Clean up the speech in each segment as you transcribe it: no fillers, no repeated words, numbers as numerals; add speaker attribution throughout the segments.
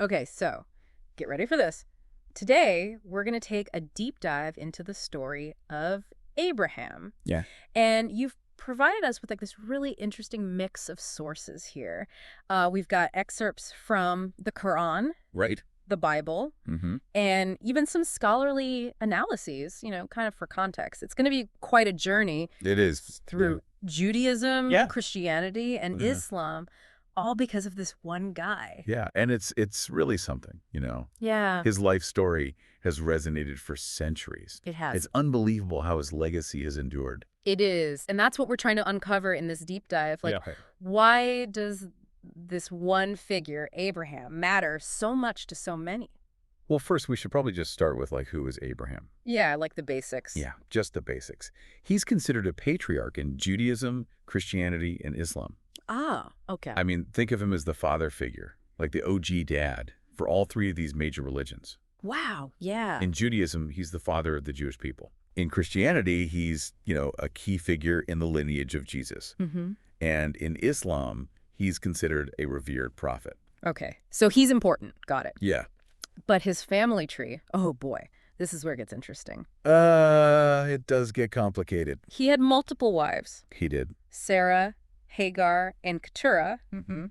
Speaker 1: Okay, so get ready for this. Today, we're going to take a deep dive into the story of Abraham.
Speaker 2: Yeah.
Speaker 1: And you've provided us with like this really interesting mix of sources here. We've got excerpts from the Quran,
Speaker 2: Right.
Speaker 1: the Bible,
Speaker 2: Mm-hmm.
Speaker 1: and even some scholarly analyses, kind of for context. It's going to be quite a journey
Speaker 2: It is.
Speaker 1: through Judaism,
Speaker 2: Yeah.
Speaker 1: Christianity, and
Speaker 2: Yeah.
Speaker 1: Islam, all because of this one guy.
Speaker 2: Yeah. And it's really something,
Speaker 1: Yeah,
Speaker 2: His life story has resonated for centuries.
Speaker 1: it has.
Speaker 2: It's unbelievable how his legacy has endured.
Speaker 1: It is. And that's what we're trying to uncover in this deep dive. Like,
Speaker 2: Yeah.
Speaker 1: why does this one figure, Abraham, matter so much to so many?
Speaker 2: Well, first, we should probably just start with, who is Abraham?
Speaker 1: Yeah, like the basics.
Speaker 2: Yeah, just the basics. He's considered a patriarch in Judaism, Christianity, and Islam.
Speaker 1: Ah, okay.
Speaker 2: I mean, think of him as the father figure, like the OG dad for all three of these major religions.
Speaker 1: Wow, yeah.
Speaker 2: In Judaism, he's the father of the Jewish people. In Christianity, he's, a key figure in the lineage of Jesus.
Speaker 1: Mm-hmm.
Speaker 2: And in Islam, he's considered a revered prophet.
Speaker 1: Okay, so he's important. Got it.
Speaker 2: Yeah.
Speaker 1: But his family tree, oh boy, this is where it gets interesting.
Speaker 2: It does get complicated.
Speaker 1: He had multiple wives,
Speaker 2: He did.
Speaker 1: Sarah, Hagar, and Keturah.
Speaker 2: Mm-hmm.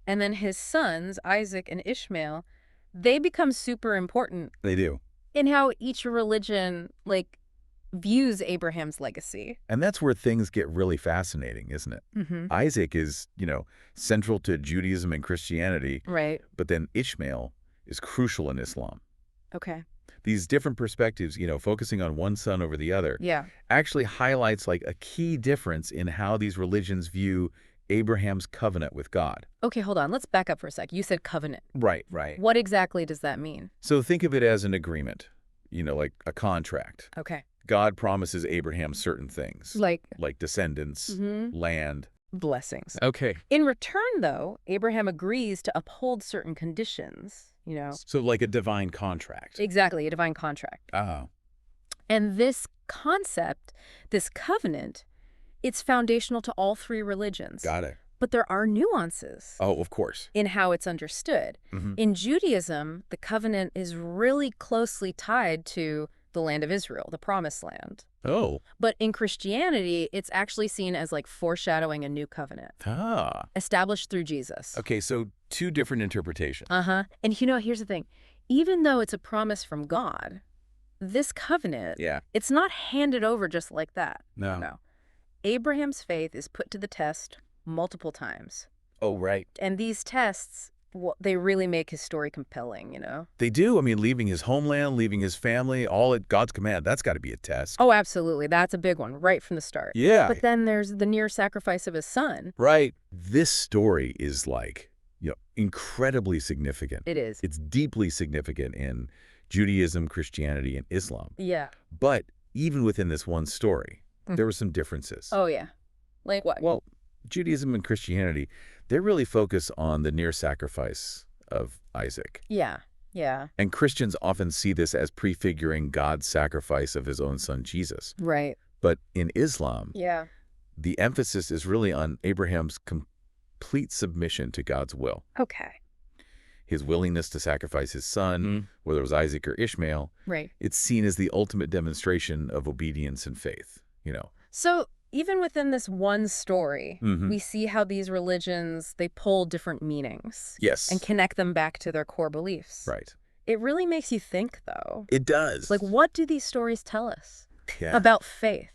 Speaker 1: And then his sons, Isaac and Ishmael, they become super important
Speaker 2: They do.
Speaker 1: in how each religion, views Abraham's legacy.
Speaker 2: And that's where things get really fascinating, isn't it?
Speaker 1: Mm-hmm.
Speaker 2: Isaac is, central to Judaism and Christianity,
Speaker 1: Right.
Speaker 2: but then Ishmael is crucial in Islam.
Speaker 1: Okay.
Speaker 2: These different perspectives, focusing on one son over the other,
Speaker 1: Yeah.
Speaker 2: actually highlights a key difference in how these religions view Abraham's covenant with God.
Speaker 1: Okay, hold on. Let's back up for a sec. You said covenant.
Speaker 2: Right, right.
Speaker 1: What exactly does that mean?
Speaker 2: So think of it as an agreement, like a contract.
Speaker 1: Okay.
Speaker 2: God promises Abraham certain things,
Speaker 1: Like
Speaker 2: descendants, land.
Speaker 1: blessings.
Speaker 2: Okay.
Speaker 1: In return, though, Abraham agrees to uphold certain conditions,
Speaker 2: So like a divine contract.
Speaker 1: Exactly, a divine contract.
Speaker 2: Oh.
Speaker 1: And this concept, this covenant, it's foundational to all three religions.
Speaker 2: Got it.
Speaker 1: But there are nuances
Speaker 2: Oh, of course.
Speaker 1: in how it's understood.
Speaker 2: Mm-hmm.
Speaker 1: In Judaism, the covenant is really closely tied to the land of Israel, the promised land.
Speaker 2: Oh.
Speaker 1: But in Christianity, it's actually seen as foreshadowing a new covenant,
Speaker 2: Ah.
Speaker 1: established through Jesus.
Speaker 2: Okay, so two different interpretations.
Speaker 1: Uh-huh. And here's the thing. Even though it's a promise from God, this covenant,
Speaker 2: Yeah.
Speaker 1: it's not handed over just like that.
Speaker 2: No.
Speaker 1: No. Abraham's faith is put to the test multiple times.
Speaker 2: Oh, right.
Speaker 1: And these tests, they really make his story compelling,
Speaker 2: They do. I mean, leaving his homeland, leaving his family, all at God's command. That's got to be a test.
Speaker 1: Oh, absolutely. That's a big one, right from the start.
Speaker 2: Yeah.
Speaker 1: But then there's the near sacrifice of his son.
Speaker 2: Right. This story is incredibly significant.
Speaker 1: It is.
Speaker 2: It's deeply significant in Judaism, Christianity, and Islam.
Speaker 1: Yeah.
Speaker 2: But even within this one story, there were some differences.
Speaker 1: Oh, yeah. Like what?
Speaker 2: Well, Judaism and Christianity, they really focus on the near sacrifice of Isaac.
Speaker 1: Yeah. Yeah.
Speaker 2: And Christians often see this as prefiguring God's sacrifice of his own son, Jesus.
Speaker 1: Right.
Speaker 2: But in Islam,
Speaker 1: Yeah.
Speaker 2: the emphasis is really on Abraham's complete submission to God's will.
Speaker 1: Okay.
Speaker 2: His willingness to sacrifice his son, whether it was Isaac or Ishmael,
Speaker 1: Right.
Speaker 2: it's seen as the ultimate demonstration of obedience and faith,
Speaker 1: So even within this one story,
Speaker 2: Mhm.
Speaker 1: we see how these religions, they pull different meanings
Speaker 2: Yes.
Speaker 1: and connect them back to their core beliefs.
Speaker 2: Right.
Speaker 1: It really makes you think, though.
Speaker 2: It does.
Speaker 1: What do these stories tell us
Speaker 2: Yeah.
Speaker 1: about faith,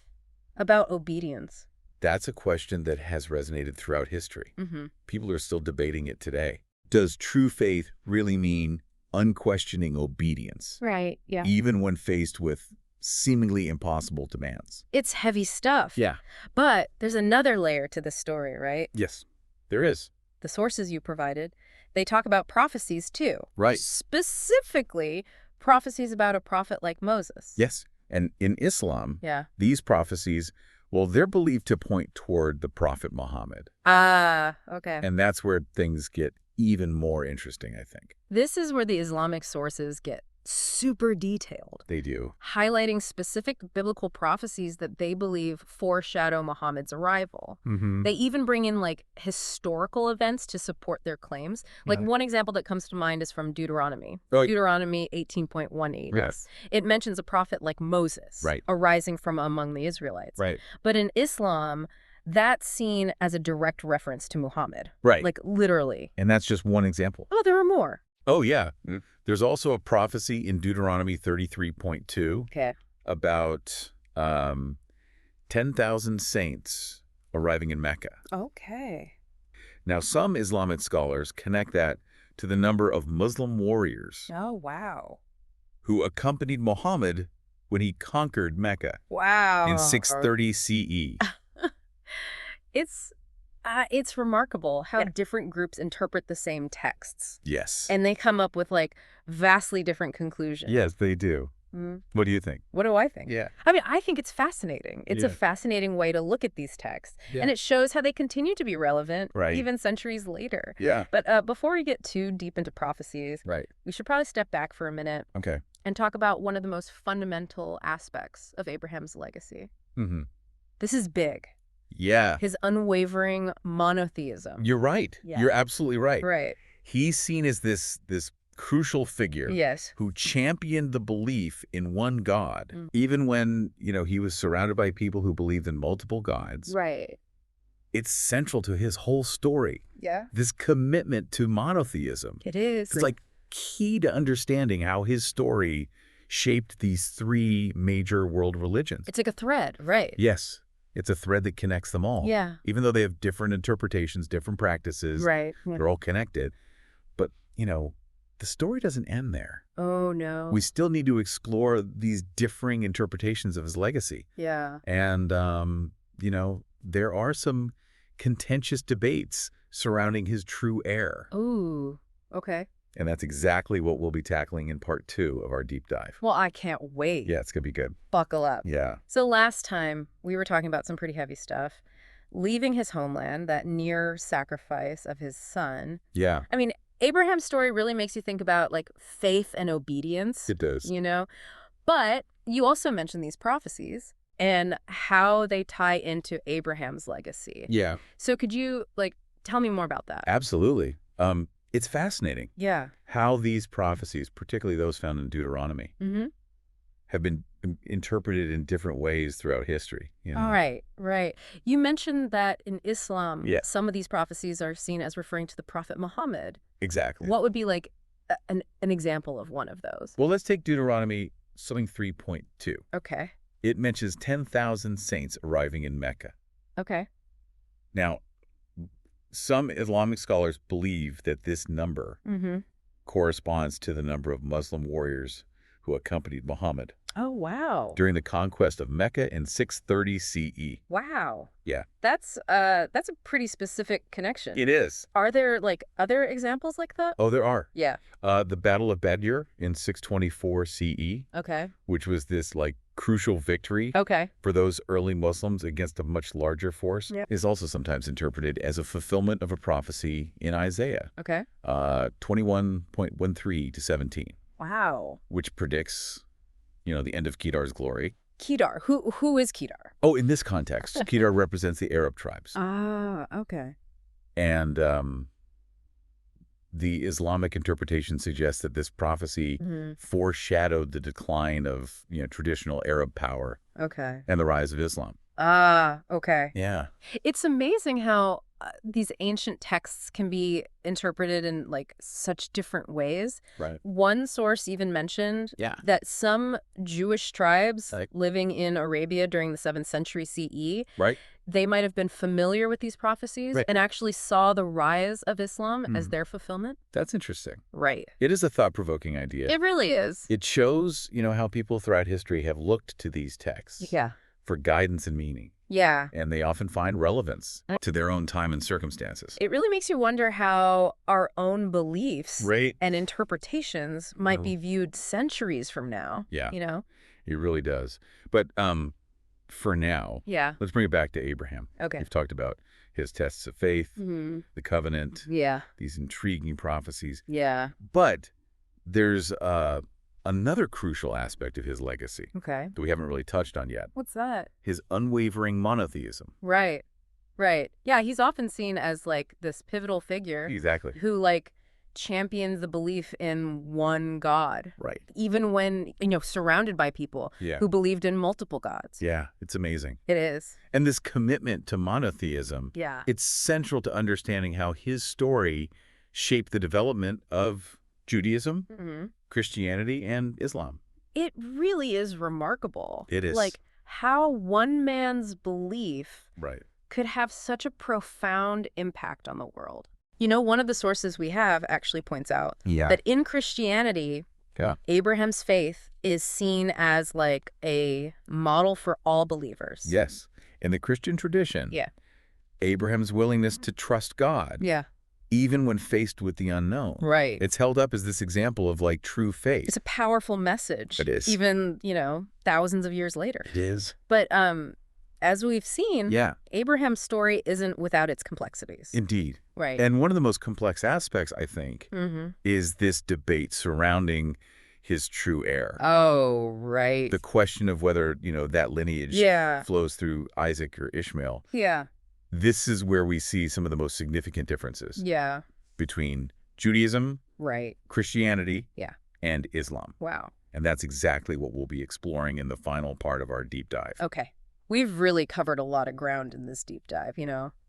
Speaker 1: about obedience?
Speaker 2: That's a question that has resonated throughout history.
Speaker 1: Mm-hmm.
Speaker 2: People are still debating it today. Does true faith really mean unquestioning obedience,
Speaker 1: Right, yeah.
Speaker 2: even when faced with seemingly impossible demands?
Speaker 1: It's heavy stuff.
Speaker 2: Yeah.
Speaker 1: But there's another layer to this story, right?
Speaker 2: Yes, there is.
Speaker 1: The sources you provided, they talk about prophecies, too.
Speaker 2: Right.
Speaker 1: Specifically, prophecies about a prophet like Moses.
Speaker 2: Yes. And in Islam,
Speaker 1: Yeah.
Speaker 2: these prophecies, well, they're believed to point toward the Prophet Muhammad.
Speaker 1: Ah, okay.
Speaker 2: And that's where things get even more interesting, I think.
Speaker 1: This is where the Islamic sources get super detailed,
Speaker 2: They do.
Speaker 1: highlighting specific biblical prophecies that they believe foreshadow Muhammad's arrival.
Speaker 2: Mm-hmm.
Speaker 1: They even bring in like historical events to support their claims. Like
Speaker 2: Yeah.
Speaker 1: one example that comes to mind is from Deuteronomy.
Speaker 2: Oh,
Speaker 1: Deuteronomy 18.18.
Speaker 2: yes.
Speaker 1: It mentions a prophet like Moses
Speaker 2: Right.
Speaker 1: arising from among the Israelites.
Speaker 2: Right.
Speaker 1: But in Islam, that's seen as a direct reference to Muhammad.
Speaker 2: Right.
Speaker 1: Like literally.
Speaker 2: And that's just one example.
Speaker 1: Oh, there are more.
Speaker 2: Oh, yeah. There's also a prophecy in Deuteronomy 33.2
Speaker 1: Okay.
Speaker 2: about 10,000 saints arriving in Mecca.
Speaker 1: Okay.
Speaker 2: Now, some Islamic scholars connect that to the number of Muslim warriors
Speaker 1: Oh, wow.
Speaker 2: who accompanied Muhammad when he conquered Mecca
Speaker 1: Wow.
Speaker 2: in 630 CE.
Speaker 1: It's remarkable how different groups interpret the same texts.
Speaker 2: Yes.
Speaker 1: And they come up with like vastly different conclusions.
Speaker 2: Yes, they do.
Speaker 1: Mm.
Speaker 2: What do you think?
Speaker 1: What do I think?
Speaker 2: Yeah.
Speaker 1: I mean, I think it's fascinating. It's a
Speaker 2: Yeah.
Speaker 1: fascinating way to look at these texts.
Speaker 2: Yeah.
Speaker 1: And it shows how they continue to be relevant
Speaker 2: Right.
Speaker 1: even centuries later.
Speaker 2: Yeah.
Speaker 1: But before we get too deep into prophecies,
Speaker 2: Right.
Speaker 1: we should probably step back for a minute
Speaker 2: Okay.
Speaker 1: and talk about one of the most fundamental aspects of Abraham's legacy.
Speaker 2: Mm-hmm.
Speaker 1: This is big.
Speaker 2: Yeah.
Speaker 1: His unwavering monotheism.
Speaker 2: You're right.
Speaker 1: Yeah.
Speaker 2: You're absolutely right.
Speaker 1: Right.
Speaker 2: He's seen as this crucial figure
Speaker 1: Yes.
Speaker 2: who championed the belief in one God,
Speaker 1: Mm.
Speaker 2: even when, he was surrounded by people who believed in multiple gods.
Speaker 1: Right.
Speaker 2: It's central to his whole story.
Speaker 1: Yeah.
Speaker 2: This commitment to monotheism.
Speaker 1: It is.
Speaker 2: It's like key to understanding how his story shaped these three major world religions.
Speaker 1: It's like a thread, right?
Speaker 2: Yes. It's a thread that connects them all.
Speaker 1: Yeah.
Speaker 2: Even though they have different interpretations, different practices,
Speaker 1: Right.
Speaker 2: they're all connected. But, the story doesn't end there.
Speaker 1: Oh, no.
Speaker 2: We still need to explore these differing interpretations of his legacy.
Speaker 1: Yeah.
Speaker 2: And, there are some contentious debates surrounding his true heir.
Speaker 1: Ooh. Okay.
Speaker 2: And that's exactly what we'll be tackling in part 2 of our deep dive.
Speaker 1: Well, I can't wait.
Speaker 2: Yeah, it's going to be good.
Speaker 1: Buckle up.
Speaker 2: Yeah.
Speaker 1: So last time we were talking about some pretty heavy stuff. Leaving his homeland, that near sacrifice of his son.
Speaker 2: Yeah,
Speaker 1: I mean, Abraham's story really makes you think about like faith and obedience,
Speaker 2: it does.
Speaker 1: But you also mentioned these prophecies and how they tie into Abraham's legacy.
Speaker 2: Yeah,
Speaker 1: So could you tell me more about that?
Speaker 2: absolutely. It's fascinating
Speaker 1: Yeah.
Speaker 2: how these prophecies, particularly those found in Deuteronomy,
Speaker 1: Mm-hmm.
Speaker 2: have been interpreted in different ways throughout history.
Speaker 1: All right, right. You mentioned that in Islam,
Speaker 2: Yeah.
Speaker 1: some of these prophecies are seen as referring to the Prophet Muhammad.
Speaker 2: Exactly.
Speaker 1: What would be an example of one of those?
Speaker 2: Well, let's take Deuteronomy 3.2.
Speaker 1: Okay.
Speaker 2: It mentions 10,000 saints arriving in Mecca.
Speaker 1: Okay.
Speaker 2: Now, some Islamic scholars believe that this number
Speaker 1: Mm-hmm.
Speaker 2: corresponds to the number of Muslim warriors who accompanied Muhammad
Speaker 1: Oh, wow.
Speaker 2: during the conquest of Mecca in 630 CE.
Speaker 1: Wow.
Speaker 2: Yeah.
Speaker 1: That's a pretty specific connection.
Speaker 2: It is.
Speaker 1: Are there other examples like that?
Speaker 2: Oh, there are.
Speaker 1: Yeah.
Speaker 2: The Battle of Badr in 624 CE,
Speaker 1: Okay.
Speaker 2: which was this crucial victory
Speaker 1: Okay.
Speaker 2: for those early Muslims against a much larger force,
Speaker 1: Yep.
Speaker 2: is also sometimes interpreted as a fulfillment of a prophecy in Isaiah
Speaker 1: Okay.
Speaker 2: 21.13 to 17,
Speaker 1: Wow.
Speaker 2: which predicts, the end of Kedar's glory.
Speaker 1: Kedar. Who is Kedar?
Speaker 2: Oh, in this context, Kedar represents the Arab tribes.
Speaker 1: Ah, okay.
Speaker 2: And the Islamic interpretation suggests that this prophecy
Speaker 1: Mhm.
Speaker 2: foreshadowed the decline of, traditional Arab power
Speaker 1: Okay.
Speaker 2: and the rise of Islam.
Speaker 1: Ah, okay.
Speaker 2: Yeah.
Speaker 1: It's amazing how these ancient texts can be interpreted in such different ways.
Speaker 2: Right.
Speaker 1: One source even mentioned
Speaker 2: Yeah.
Speaker 1: that some Jewish tribes
Speaker 2: Like-
Speaker 1: living in Arabia during the 7th century CE,
Speaker 2: Right.
Speaker 1: they might have been familiar with these prophecies
Speaker 2: Right.
Speaker 1: and actually saw the rise of Islam as
Speaker 2: Mhm.
Speaker 1: their fulfillment.
Speaker 2: That's interesting.
Speaker 1: Right.
Speaker 2: It is a thought-provoking idea.
Speaker 1: It really is.
Speaker 2: It shows, how people throughout history have looked to these texts
Speaker 1: Yeah.
Speaker 2: for guidance and meaning,
Speaker 1: Yeah.
Speaker 2: and they often find relevance to their own time and circumstances.
Speaker 1: It really makes you wonder how our own beliefs
Speaker 2: Right.
Speaker 1: and interpretations might be viewed centuries from now.
Speaker 2: Yeah.
Speaker 1: You
Speaker 2: It really does. But for now,
Speaker 1: Yeah.
Speaker 2: let's bring it back to Abraham.
Speaker 1: Okay.
Speaker 2: We've talked about his tests of faith,
Speaker 1: Hmm.
Speaker 2: the covenant,
Speaker 1: Yeah.
Speaker 2: these intriguing prophecies.
Speaker 1: Yeah.
Speaker 2: But there's another crucial aspect of his legacy
Speaker 1: Okay.
Speaker 2: that we haven't really touched on yet,
Speaker 1: What's that?
Speaker 2: his unwavering monotheism.
Speaker 1: Right. Right. Yeah, he's often seen as like this pivotal figure
Speaker 2: Exactly.
Speaker 1: who like champions the belief in one God,
Speaker 2: Right.
Speaker 1: even when, surrounded by people
Speaker 2: Yeah.
Speaker 1: who believed in multiple gods.
Speaker 2: Yeah, it's amazing.
Speaker 1: It is.
Speaker 2: And this commitment to monotheism,
Speaker 1: Yeah.
Speaker 2: it's central to understanding how his story shaped the development of Judaism,
Speaker 1: Hmm.
Speaker 2: Christianity, and Islam.
Speaker 1: It really is remarkable.
Speaker 2: It is.
Speaker 1: Like how one man's belief
Speaker 2: Right.
Speaker 1: could have such a profound impact on the world. One of the sources we have actually points out that in Christianity, Abraham's faith is seen as like a model for all believers.
Speaker 2: Yes. In the Christian tradition,
Speaker 1: Yeah.
Speaker 2: Abraham's willingness to trust God,
Speaker 1: Yeah.
Speaker 2: even when faced with the unknown.
Speaker 1: Right.
Speaker 2: It's held up as this example of like true faith.
Speaker 1: It's a powerful message.
Speaker 2: It is.
Speaker 1: Even, thousands of years later.
Speaker 2: It is.
Speaker 1: But as we've seen,
Speaker 2: Yeah,
Speaker 1: Abraham's story isn't without its complexities.
Speaker 2: indeed.
Speaker 1: Right.
Speaker 2: And one of the most complex aspects, I think, is this debate surrounding his true heir.
Speaker 1: Oh, right.
Speaker 2: The question of whether, that lineage
Speaker 1: Yeah.
Speaker 2: flows through Isaac or Ishmael.
Speaker 1: Yeah.
Speaker 2: This is where we see some of the most significant differences
Speaker 1: Yeah.
Speaker 2: between Judaism,
Speaker 1: Right.
Speaker 2: Christianity,
Speaker 1: Yeah.
Speaker 2: and Islam.
Speaker 1: Wow.
Speaker 2: And that's exactly what we'll be exploring in the final part of our deep dive.
Speaker 1: Okay. We've really covered a lot of ground in this deep dive,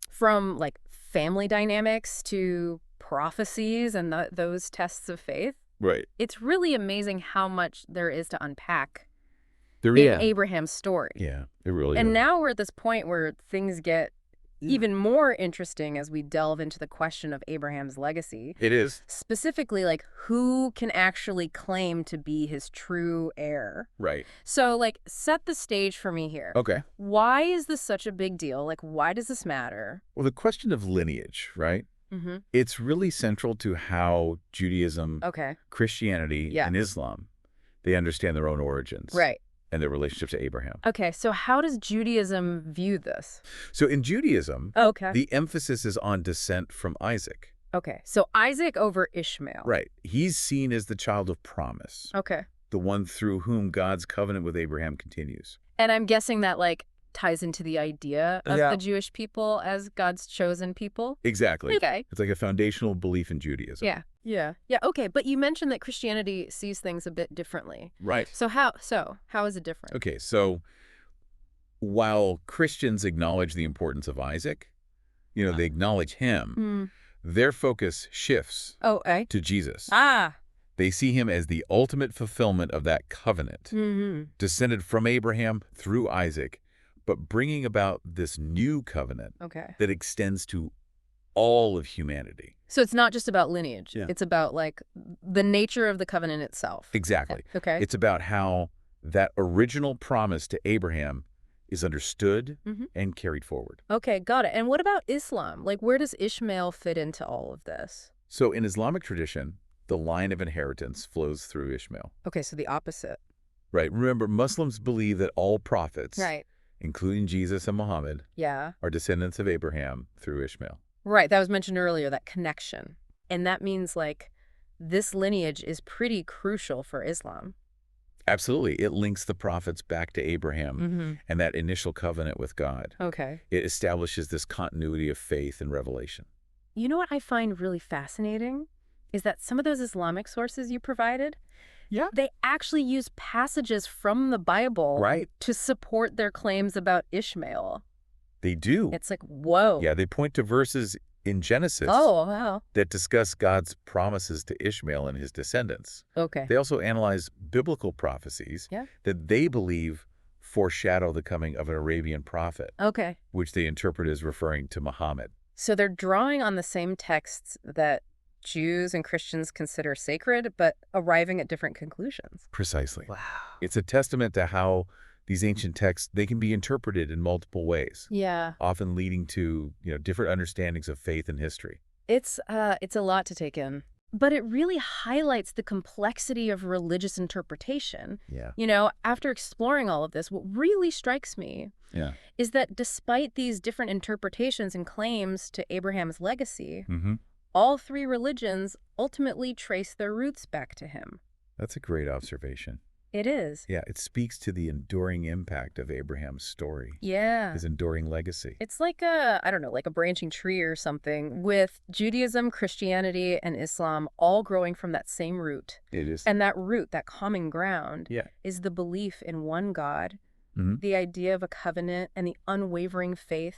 Speaker 1: from like family dynamics to prophecies and those tests of faith.
Speaker 2: Right.
Speaker 1: It's really amazing how much there is to unpack
Speaker 2: There
Speaker 1: in Abraham's story.
Speaker 2: Yeah, it really
Speaker 1: And
Speaker 2: is.
Speaker 1: now we're at this point where things get even more interesting as we delve into the question of Abraham's legacy.
Speaker 2: It is.
Speaker 1: Specifically, like, who can actually claim to be his true heir?
Speaker 2: Right.
Speaker 1: So, like, set the stage for me here.
Speaker 2: Okay.
Speaker 1: Why is this such a big deal? Like, why does this matter?
Speaker 2: Well, the question of lineage, right?
Speaker 1: Mm-hmm.
Speaker 2: It's really central to how Judaism,
Speaker 1: Okay.
Speaker 2: Christianity,
Speaker 1: Yeah.
Speaker 2: and Islam, they understand their own origins.
Speaker 1: Right.
Speaker 2: And their relationship to Abraham.
Speaker 1: Okay, so how does Judaism view this?
Speaker 2: So in Judaism,
Speaker 1: Okay.
Speaker 2: the emphasis is on descent from Isaac.
Speaker 1: Okay, so Isaac over Ishmael.
Speaker 2: Right. He's seen as the child of promise,
Speaker 1: Okay.
Speaker 2: the one through whom God's covenant with Abraham continues.
Speaker 1: And I'm guessing that, like, ties into the idea of
Speaker 2: Yeah.
Speaker 1: the Jewish people as God's chosen people?
Speaker 2: Exactly.
Speaker 1: Okay.
Speaker 2: It's like a foundational belief in Judaism.
Speaker 1: Yeah. Yeah. Yeah, okay, but you mentioned that Christianity sees things a bit differently.
Speaker 2: Right.
Speaker 1: So how is it different?
Speaker 2: Okay, so while Christians acknowledge the importance of Isaac, they acknowledge him, their focus shifts
Speaker 1: Oh,
Speaker 2: to Jesus.
Speaker 1: Ah.
Speaker 2: They see him as the ultimate fulfillment of that covenant, descended from Abraham through Isaac, but bringing about this new covenant
Speaker 1: Okay.
Speaker 2: that extends to all of humanity.
Speaker 1: So it's not just about lineage.
Speaker 2: Yeah.
Speaker 1: It's about, like, the nature of the covenant itself.
Speaker 2: Exactly.
Speaker 1: Okay.
Speaker 2: It's about how that original promise to Abraham is understood and carried forward.
Speaker 1: Okay, got it. And what about Islam? Like, where does Ishmael fit into all of this?
Speaker 2: So in Islamic tradition, the line of inheritance flows through Ishmael.
Speaker 1: Okay, so the opposite.
Speaker 2: Right. Remember, Muslims believe that all prophets,
Speaker 1: Right.
Speaker 2: including Jesus and Muhammad,
Speaker 1: Yeah.
Speaker 2: are descendants of Abraham through Ishmael.
Speaker 1: Right, that was mentioned earlier, that connection. And that means, like, this lineage is pretty crucial for Islam.
Speaker 2: Absolutely. It links the prophets back to Abraham and that initial covenant with God.
Speaker 1: Okay.
Speaker 2: It establishes this continuity of faith and revelation.
Speaker 1: You know what I find really fascinating? Is that some of those Islamic sources you provided, they actually use passages from the Bible
Speaker 2: Right.
Speaker 1: to support their claims about Ishmael.
Speaker 2: They do.
Speaker 1: It's like, whoa.
Speaker 2: Yeah, they point to verses in Genesis
Speaker 1: Oh, wow.
Speaker 2: that discuss God's promises to Ishmael and his descendants.
Speaker 1: Okay.
Speaker 2: They also analyze biblical prophecies that they believe foreshadow the coming of an Arabian prophet,
Speaker 1: Okay.
Speaker 2: which they interpret as referring to Muhammad.
Speaker 1: So they're drawing on the same texts that Jews and Christians consider sacred, but arriving at different conclusions.
Speaker 2: Precisely.
Speaker 1: Wow.
Speaker 2: It's a testament to how these ancient texts, they can be interpreted in multiple ways,
Speaker 1: Yeah.
Speaker 2: often leading to, different understandings of faith and history.
Speaker 1: It's a lot to take in. But it really highlights the complexity of religious interpretation.
Speaker 2: Yeah.
Speaker 1: After exploring all of this, what really strikes me
Speaker 2: Yeah.
Speaker 1: is that despite these different interpretations and claims to Abraham's legacy, all three religions ultimately trace their roots back to him.
Speaker 2: That's a great observation.
Speaker 1: It is.
Speaker 2: Yeah, it speaks to the enduring impact of Abraham's story.
Speaker 1: Yeah.
Speaker 2: His enduring legacy.
Speaker 1: It's like a, I don't know, like a branching tree or something, with Judaism, Christianity, and Islam all growing from that same root.
Speaker 2: It is.
Speaker 1: And that root, that common ground,
Speaker 2: Yeah.
Speaker 1: is the belief in one God, the idea of a covenant, and the unwavering faith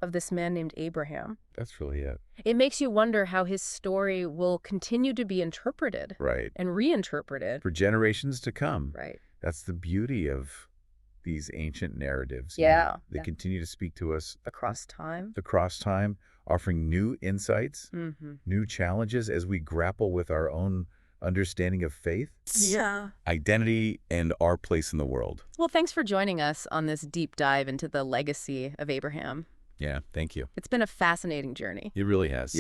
Speaker 1: of this man named Abraham.
Speaker 2: That's really it.
Speaker 1: It makes you wonder how his story will continue to be interpreted and reinterpreted
Speaker 2: for generations to come.
Speaker 1: Right.
Speaker 2: That's the beauty of these ancient narratives.
Speaker 1: Yeah.
Speaker 2: They continue to speak to us
Speaker 1: across time,
Speaker 2: offering new insights, new challenges as we grapple with our own understanding of faith, identity, and our place in the world.
Speaker 1: Well, thanks for joining us on this deep dive into the legacy of Abraham.
Speaker 2: Yeah, thank you.
Speaker 1: It's been a fascinating journey.
Speaker 2: It really has.